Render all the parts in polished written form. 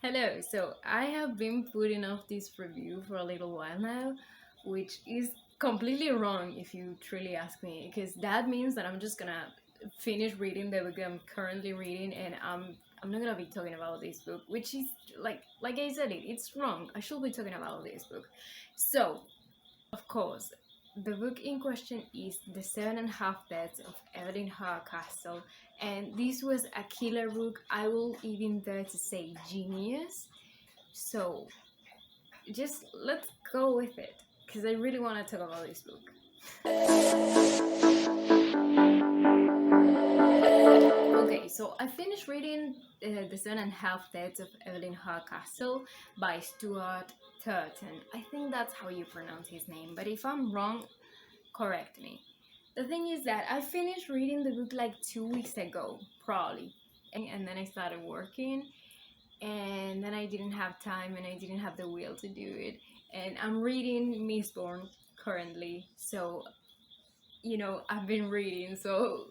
Hello, so I have been putting off this review for a little while now, which is completely wrong if you truly ask me, because that means that I'm just gonna finish reading the book I'm currently reading, and I'm not gonna be talking about this book, which is like I said it's wrong. I should be talking about this book. So of course, the book in question is The Seven and a Half Deaths of Evelyn Hardcastle, and this was a killer book. I will even dare to say genius. So just let's go with it, because I really want to talk about this book. Okay, so I finished reading The Seven and a Half Deaths of Evelyn Hardcastle by Stuart Turton. I think that's how you pronounce his name, but if I'm wrong, correct me. The thing is that I finished reading the book like 2 weeks ago, probably. And then I started working, and then I didn't have time and I didn't have the will to do it. And I'm reading Mistborn currently, so I've been reading, so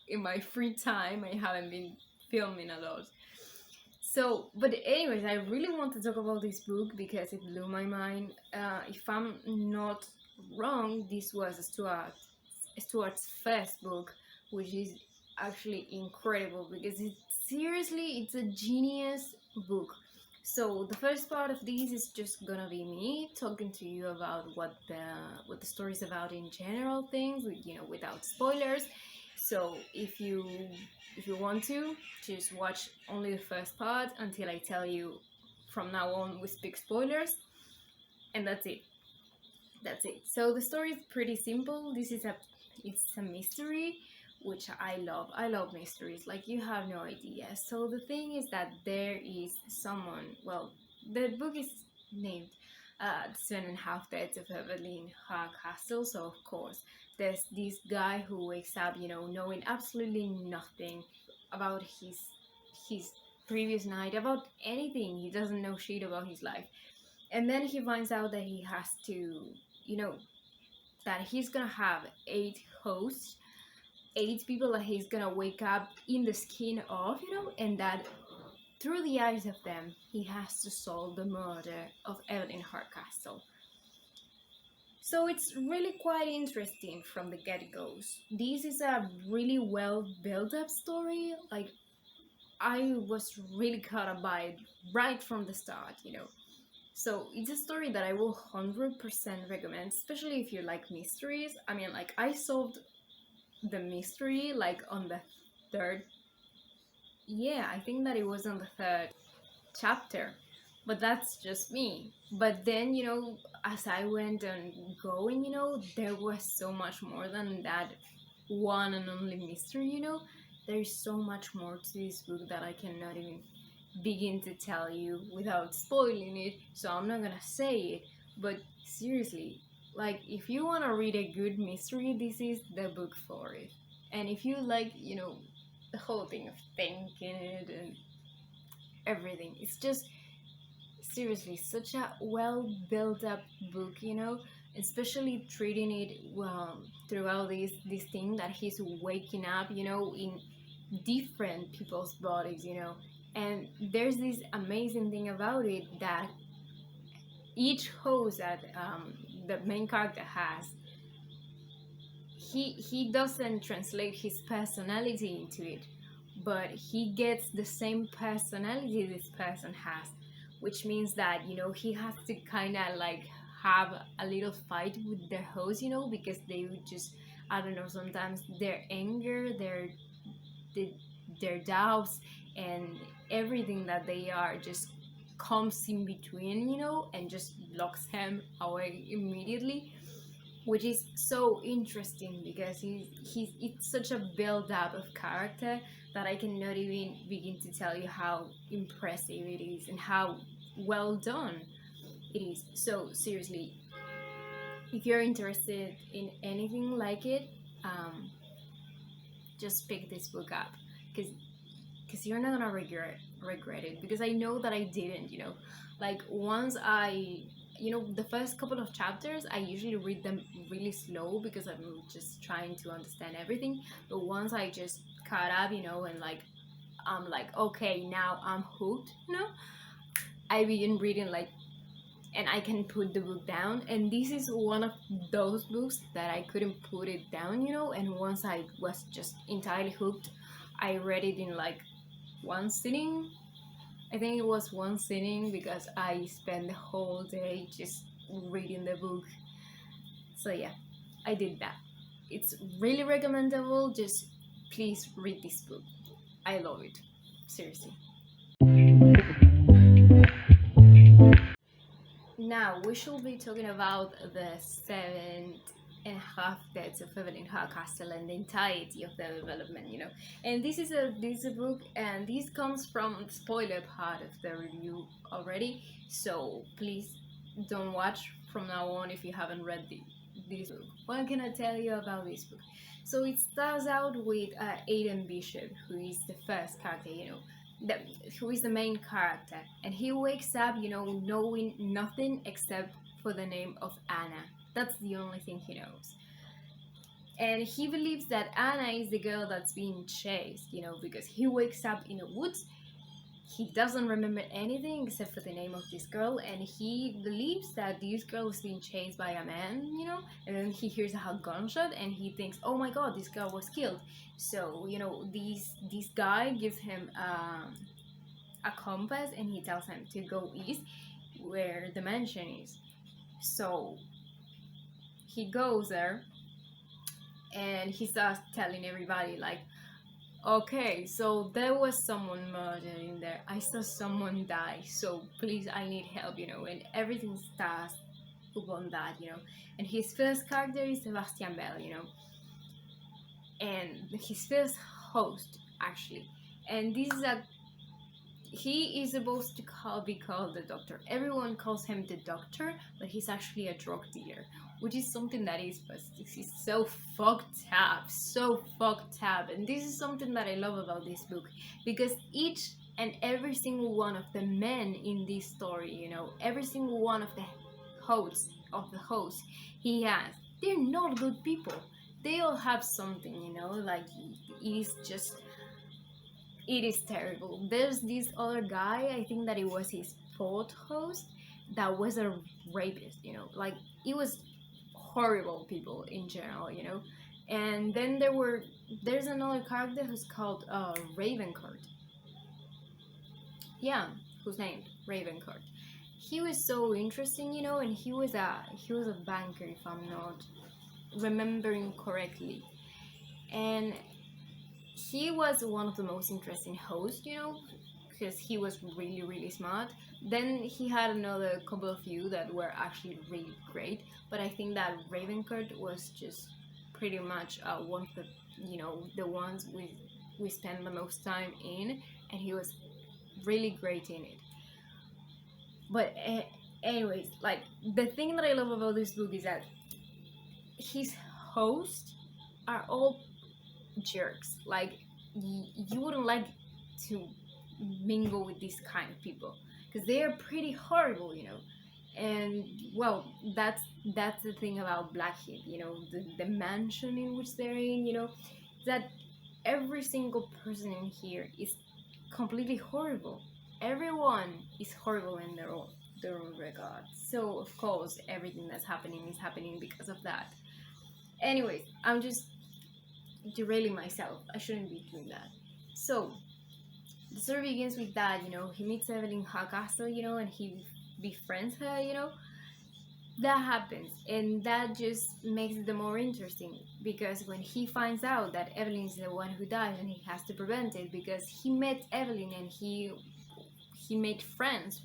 in my free time, I haven't been filming a lot. So, but anyways, I really want to talk about this book because it blew my mind. If I'm not wrong, this was Stuart's first book, which is actually incredible because it's a genius book. So the first part of this is just gonna be me talking to you about what the story is about in general things, without spoilers. So if you want to, just watch only the first part until I tell you from now on we speak spoilers, and that's it. That's it. So the story is pretty simple. It's a mystery, which I love. I love mysteries. Like you have no idea. So the thing is that there is someone. Well, the book is named "The Seven and a Half Deaths of Evelyn Hardcastle." So of course, there's this guy who wakes up, knowing absolutely nothing about his previous night, about anything. He doesn't know shit about his life, and then he finds out that he has to, you know that he's gonna have eight hosts, eight people that he's gonna wake up in the skin of, and that through the eyes of them he has to solve the murder of Evelyn Hardcastle. So it's really quite interesting from the get-goes. This is a really well built up story. Like, I was really caught up by it right from the start. So it's a story that I will 100% recommend, especially if you like mysteries. I mean, like, I solved the mystery like on the third, yeah, I think that it was on the third chapter, but that's just me. But then, as I went on going, there was so much more than that one and only mystery. There's so much more to this book that I cannot even begin to tell you without spoiling it, so I'm not gonna say it. But seriously, like, if you want to read a good mystery, this is the book for it. And if you like, the whole thing of thinking it and everything, it's just seriously such a well built up book. Especially treating it throughout this thing that he's waking up, in different people's bodies. And there's this amazing thing about it that each host that the main character has, he doesn't translate his personality into it, but he gets the same personality this person has, which means that he has to kind of like have a little fight with their host, because they would just, I don't know, sometimes their anger, the, their doubts, and everything that they are just comes in between, and just blocks him away immediately, which is so interesting because he's it's such a build up of character that I cannot even begin to tell you how impressive it is and how well done it is. So seriously, if you're interested in anything like it, um, just pick this book up, because you're not gonna regret it, because I know that I didn't. Like, once the first couple of chapters I usually read them really slow because I'm just trying to understand everything, but once I just caught up, and like I'm like, okay, now I'm hooked, you know. I begin reading like, and I can put the book down. And this is one of those books that I couldn't put it down, you know. And once I was just entirely hooked, I read it in like one sitting. I think it was one sitting because I spent the whole day just reading the book. So yeah, I did that. It's really recommendable. Just please read this book. I love it. Seriously. Now we should be talking about the 7.5 deaths of Evelyn Hardcastle and the entirety of the development, you know. And this is a book, and this comes from the spoiler part of the review already. So please don't watch from now on if you haven't read this book. What can I tell you about this book? So it starts out with Aiden Bishop, who is the first character, you know, the, who is the main character, and he wakes up, you know, knowing nothing except for the name of Anna. That's the only thing he knows. And he believes that Anna is the girl that's being chased, you know, because he wakes up in the woods. He doesn't remember anything except for the name of this girl, and he believes that this girl is being chased by a man, you know, and then he hears a gunshot and he thinks, oh my god, this girl was killed. So, you know, this guy gives him a compass and he tells him to go east where the mansion is. So he goes there and he starts telling everybody like, okay, so there was someone murdered in there. I saw someone die. So please, I need help, you know. And everything starts upon that, you know. And his first character is Sebastian Bell, you know. And his first host, actually. And this is a he is supposed to be called the doctor. Everyone calls him the doctor, but he's actually a drug dealer, which is something that is so fucked up, so fucked up. And this is something that I love about this book, because each and every single one of the men in this story, you know, every single one of the hosts he has, they're not good people. They all have something, you know, like he's just it is terrible. There's this other guy, I think that it was his fourth host, that was a rapist, you know, like it was horrible people in general, you know. And then there's another character who's called Ravencourt. Yeah, who's named Ravencourt. He was so interesting, you know, and he was a banker, if I'm not remembering correctly. And he was one of the most interesting hosts, you know, because he was really, really smart. Then he had another couple of you that were actually really great, but I think that Ravencourt was just pretty much one of the, you know, the ones we spent the most time in, and he was really great in it. But anyways, like the thing that I love about this book is that his hosts are all jerks. Like you wouldn't like to mingle with these kind of people because they are pretty horrible, you know. And well, that's the thing about Blackheath, you know, the mansion in which they're in, you know, that every single person in here is completely horrible. Everyone is horrible in their own regard. So of course everything that's happening is happening because of that. Anyways, I'm just derailing myself. I shouldn't be doing that. So the story begins with that, you know, he meets Evelyn Hardcastle, you know, and he befriends her, you know. That happens, and that just makes it the more interesting, because when he finds out that Evelyn is the one who died and he has to prevent it, because he met Evelyn and he made friends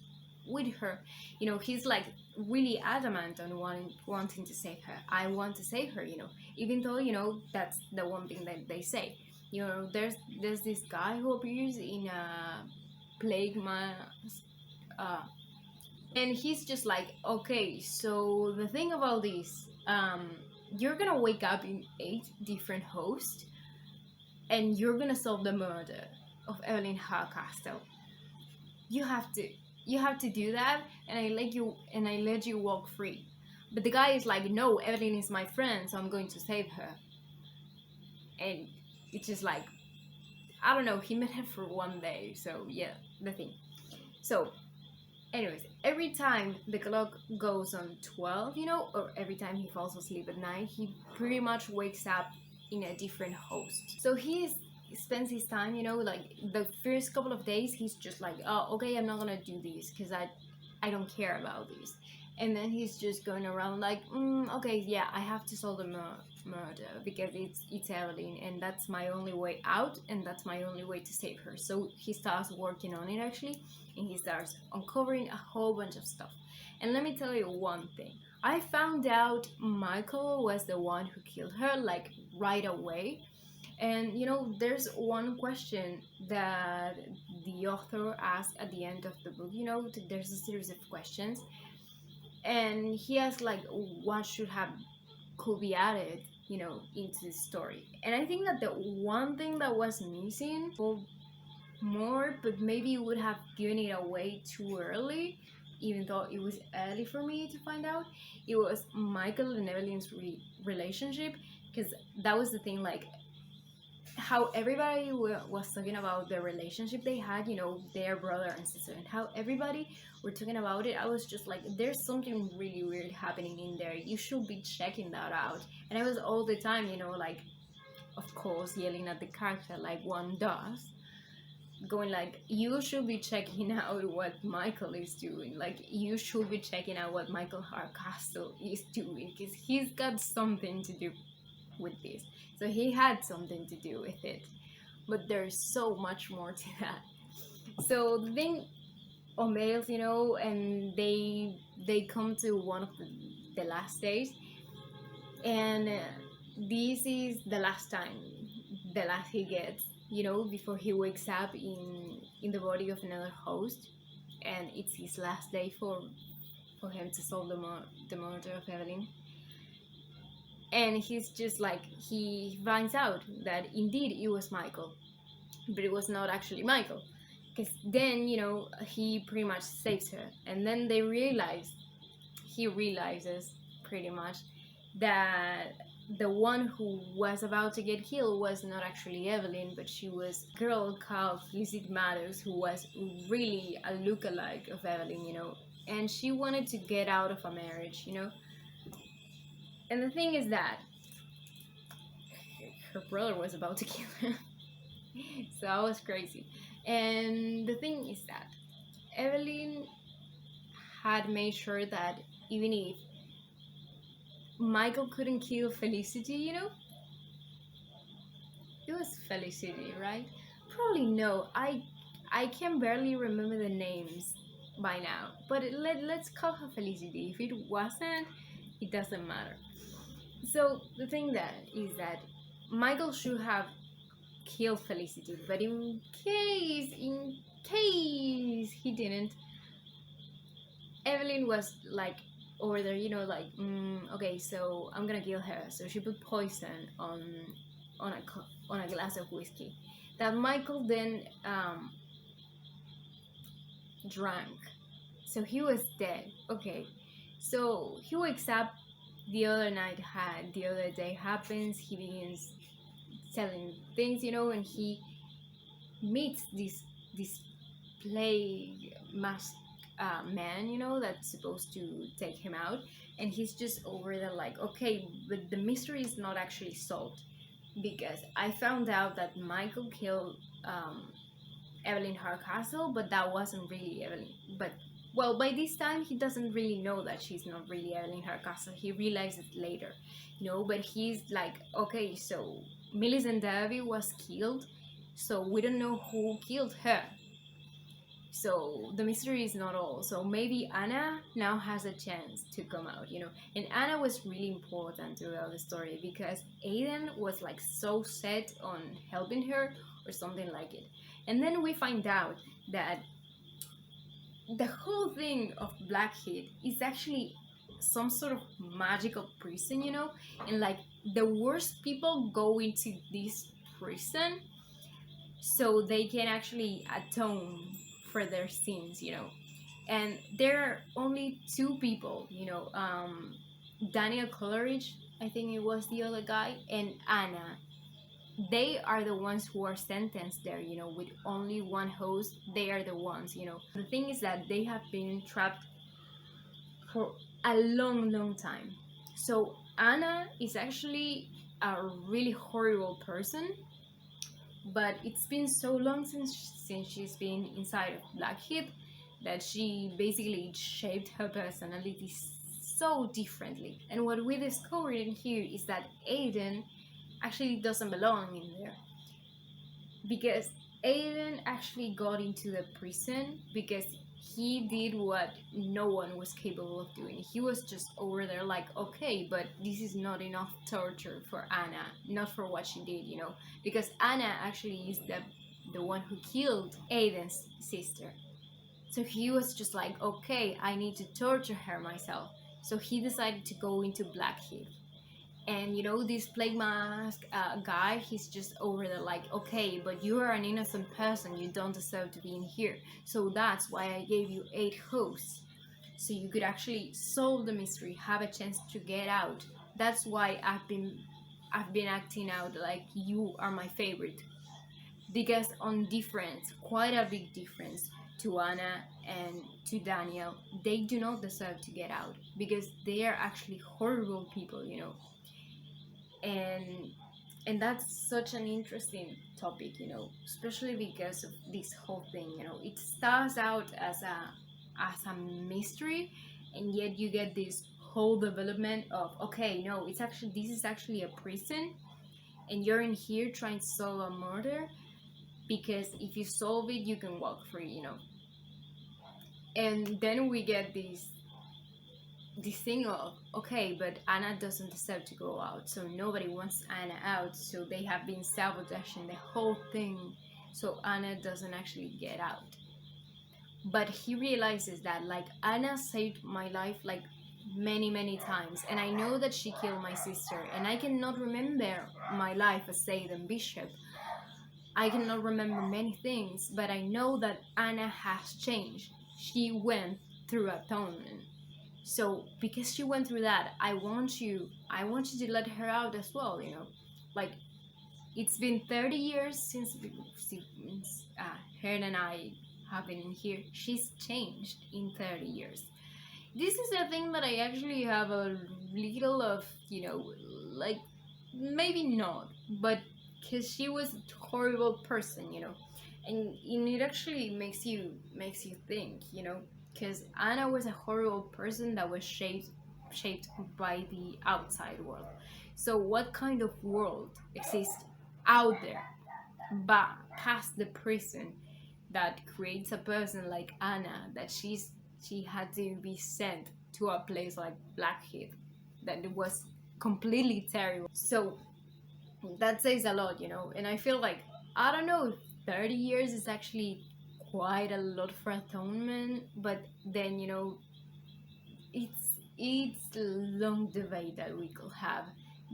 with her, you know, he's like really adamant on wanting to save her. I want to save her, you know, even though, you know, that's the one thing that they say, you know, there's this guy who appears in a plague mask, and he's just like, okay, so the thing about this, you're gonna wake up in 8 different hosts and you're gonna solve the murder of Evelyn Hardcastle. You have to do that, and I let you walk free. But the guy is like, no, Evelyn is my friend, so I'm going to save her. And it's just like, I don't know, he met her for one day. So yeah, the thing. So anyways, every time the clock goes on 12, or every time he falls asleep at night, he pretty much wakes up in a different host. So spends his time, like the first couple of days, he's just like, oh, okay, I'm not gonna do this because I don't care about this. And then he's just going around like, okay, yeah, I have to solve the murder because it's Evelyn, and that's my only way out, and that's my only way to save her. So he starts working on it actually, and he starts uncovering a whole bunch of stuff. And let me tell you one thing. I found out Michael was the one who killed her like right away. And there's one question that the author asked at the end of the book. There's a series of questions, and he asked like what should have could be added into the story. And I think that the one thing that was missing for more, but maybe it would have given it away too early, even though it was early for me to find out, it was Michael and Evelyn's relationship. Because that was the thing, like how everybody was talking about the relationship they had, their brother and sister, and how everybody were talking about it. I was just like, there's something really weird happening in there. You should be checking that out. And I was all the time, like, of course, yelling at the character like one does, going like, you should be checking out what Michael is doing. Like, you should be checking out what Michael Hardcastle is doing, because he's got something to do with this. So he had something to do with it, but there's so much more to that. So the thing unveils, and they come to one of the last days, and this is the last time, the last he gets, before he wakes up in the body of another host, and it's his last day for him to solve the murder of Evelyn. And he's just like, he finds out that indeed it was Michael, but it was not actually Michael, because then he pretty much saves her. And then he realizes pretty much that the one who was about to get killed was not actually Evelyn, but she was a girl called Felicity Matters, who was really a lookalike of Evelyn, and she wanted to get out of a marriage, And the thing is that her brother was about to kill her. So I was crazy. And the thing is that Evelyn had made sure that even if Michael couldn't kill Felicity, it was Felicity, right? Probably no. I can barely remember the names by now. But let's call her Felicity. If it wasn't, it doesn't matter. So the thing is that Michael should have killed Felicity, but in case he didn't, Evelyn was like over there, like, okay, so I'm gonna kill her. So she put poison on a glass of whiskey that Michael then drank. So he was dead. Okay, so he wakes up. The other day happens. He begins telling things, and he meets this plague masked man, that's supposed to take him out, and he's just over there like, okay, but the mystery is not actually solved, because I found out that Michael killed Evelyn Hardcastle, but that wasn't really Evelyn. But well, by this time he doesn't really know that she's not really Evelyn Hardcastle. He realizes it later, but he's like, okay, so Millicent Davy was killed, so we don't know who killed her. So the mystery is not all. So maybe Anna now has a chance to come out, And Anna was really important throughout the story, because Aiden was like so set on helping her or something like it. And then we find out that the whole thing of Blackheath is actually some sort of magical prison, And like the worst people go into this prison so they can actually atone for their sins, And there are only two people, Daniel Coleridge, I think it was the other guy, and Anna. they are the ones who are sentenced there, you know, with only one host. They are the ones, you know. The thing is that they have been trapped for a long, long time. So Anna is actually a really horrible person, but it's been so long since she's been inside of Blackheath that she basically shaped her personality so differently. And what we discovered in here is that Aiden actually doesn't belong in there, because Aiden actually got into the prison because he did what no one was capable of doing. He was just over there like, okay, but this is not enough torture for Anna, not for what she did, you know, because Anna actually is the one who killed Aiden's sister. So he was just like, okay, I need to torture her myself. So he decided to go into Blackheath. And you know, this plague mask guy, he's just over there like, okay, but you are an innocent person, you don't deserve to be in here, so that's why I gave you 8 hosts, so you could actually solve the mystery, have a chance to get out. That's why I've been acting out like you are my favorite, because on difference, quite a big difference, to Anna and to Daniel, they do not deserve to get out because they are actually horrible people, you know. And that's such an interesting topic, you know, especially because of this whole thing, you know. It starts out as a mystery, and yet you get this whole development of, okay, no, it's actually, this is actually a prison, and you're in here trying to solve a murder, because if you solve it you can walk free, you know. And then we get this thing of, okay, but Anna doesn't deserve to go out, so nobody wants Anna out, so they have been sabotaging the whole thing so Anna doesn't actually get out. But he realizes that, like, Anna saved my life like many, many times, and I know that she killed my sister, and I cannot remember my life as Aiden Bishop. I cannot remember many things, but I know that Anna has changed. She went through atonement. So because she went through that, I want you to let her out as well, you know. Like, it's been 30 years since her and I have been in here. She's changed in 30 years. This is a thing that I actually have a little of, you know, like, maybe not, but because she was a horrible person, you know, and it actually makes you think, you know, because Anna was a horrible person that was shaped by the outside world. So what kind of world exists out there, but past the prison, that creates a person like Anna, that she had to be sent to a place like Blackheath, that it was completely terrible. So that says a lot, you know. And I feel like, I don't know if 30 years is actually quite a lot for atonement, but then, you know, it's a long debate that we could have,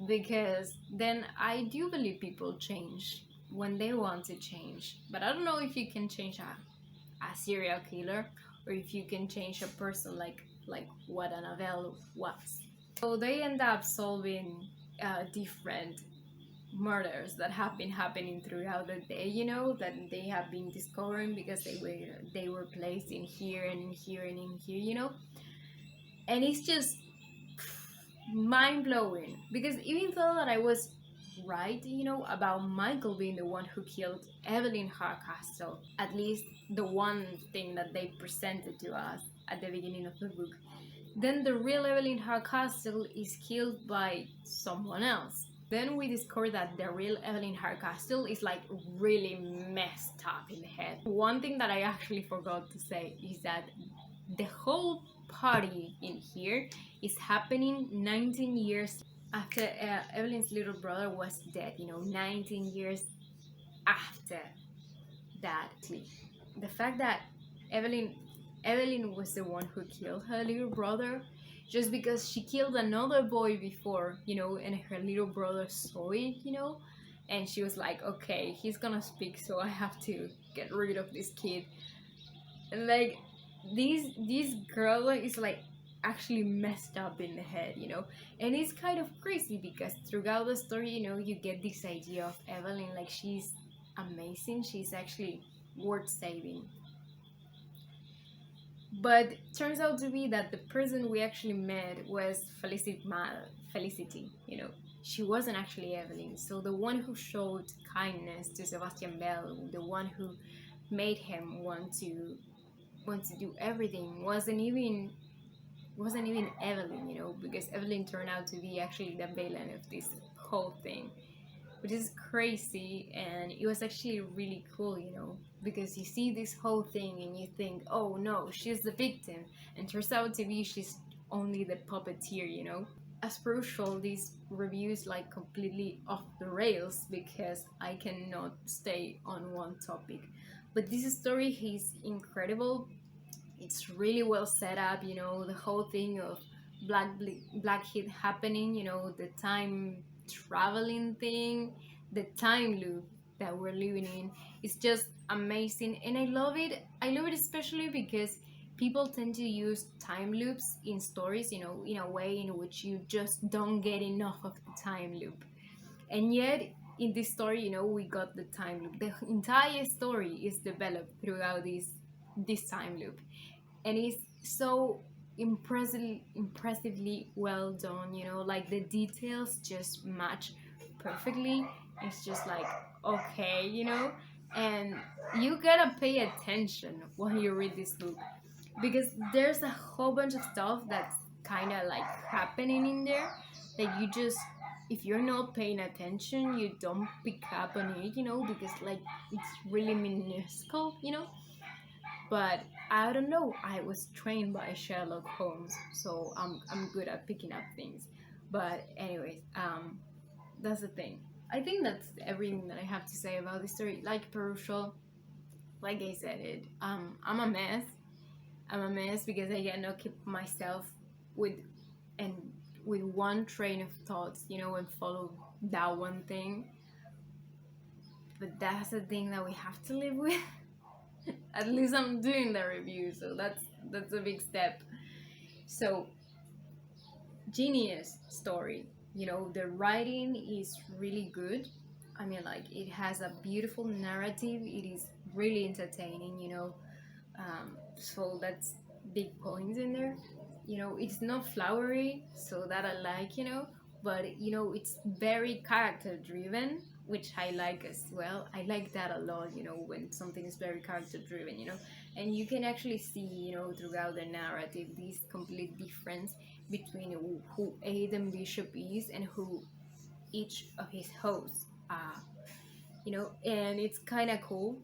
because then I do believe people change when they want to change, but I don't know if you can change a serial killer, or if you can change a person like what Annabelle was. So they end up solving different murders that have been happening throughout the day, you know, that they have been discovering because they were placed in here and in here and in here, you know. And it's just mind-blowing, because even though that I was right, you know, about Michael being the one who killed Evelyn Hardcastle, at least the one thing that they presented to us at the beginning of the book, then the real Evelyn Hardcastle is killed by someone else. Then we discover that the real Evelyn Hardcastle is like really messed up in the head. One thing that I actually forgot to say is that the whole party in here is happening 19 years after Evelyn's little brother was dead, you know, 19 years after that. The fact that Evelyn Evelyn was the one who killed her little brother just because she killed another boy before, you know, and her little brother saw it, you know, and she was like, okay, he's gonna speak, so I have to get rid of this kid. And like, this girl is like actually messed up in the head, you know. And it's kind of crazy because throughout the story, you know, you get this idea of Evelyn, like she's amazing, she's actually worth saving. But turns out to be that the person we actually met was Felicity, you know. She wasn't actually Evelyn. So the one who showed kindness to Sebastian Bell, the one who made him want to do everything, wasn't even Evelyn, you know, because Evelyn turned out to be actually the villain of this whole thing, which is crazy. And it was actually really cool, you know, because you see this whole thing and you think, oh no, she's the victim, and turns out to be she's only the puppeteer, you know. As per usual, these reviews like completely off the rails because I cannot stay on one topic. But this story is incredible. It's really well set up, you know, the whole thing of blackhead happening, you know, the time traveling thing, the time loop that we're living in. It's just amazing, and I love it especially because people tend to use time loops in stories, you know, in a way in which you just don't get enough of the time loop. And yet in this story, you know, we got the time loop. The entire story is developed throughout this time loop, and it's so impressively well done, you know, like the details just match perfectly. It's just like, okay, you know. And you gotta pay attention when you read this book because there's a whole bunch of stuff that's kind of like happening in there that you just, if you're not paying attention, you don't pick up on it, you know, because like it's really minuscule, you know. But I don't know. I was trained by Sherlock Holmes, so I'm good at picking up things. But anyways, that's the thing. I think that's everything that I have to say about the story. Like Perushal, like I said it. I'm a mess. I'm a mess because I cannot keep myself with and with one train of thoughts, you know, and follow that one thing. But that's the thing that we have to live with. At least I'm doing the review, so that's a big step. So, genius story. You know, the writing is really good. I mean, like, it has a beautiful narrative. It is really entertaining, you know. So that's big points in there. You know, it's not flowery, so that I like, you know, but you know, it's very character driven, which I like as well. I like that a lot, you know, when something is very character driven, you know, and you can actually see, you know, throughout the narrative, this complete difference between who Aiden Bishop is and who each of his hosts are, you know, and it's kind of cool.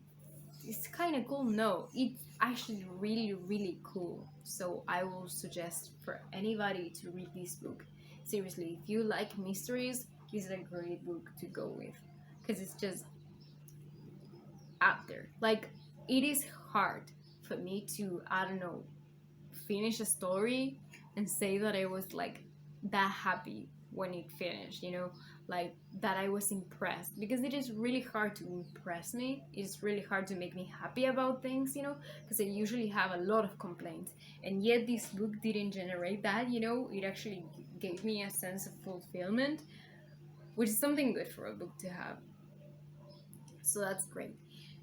It's kind of cool. No, it's actually really, really cool. So I will suggest for anybody to read this book. Seriously, if you like mysteries, this is a great book to go with because it's just out there. Like, it is hard for me to, I don't know, finish a story and say that I was like that happy when it finished, you know, like that I was impressed, because it is really hard to impress me. It's really hard to make me happy about things, you know, because I usually have a lot of complaints, and yet this book didn't generate that, you know. It actually gave me a sense of fulfillment, which is something good for a book to have. So that's great.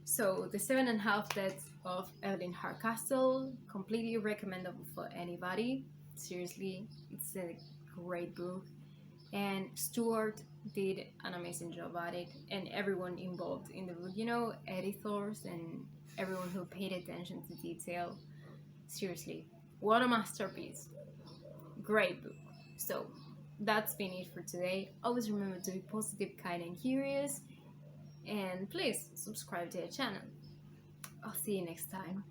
So the 7.5 Deaths of Evelyn Hardcastle, completely recommendable for anybody. Seriously, it's a great book, and Stuart did an amazing job at it, and everyone involved in the book, you know, editors and everyone who paid attention to detail. Seriously, what a masterpiece! Great book. So that's been it for today. Always remember to be positive, kind, and curious, and please subscribe to the channel. I'll see you next time.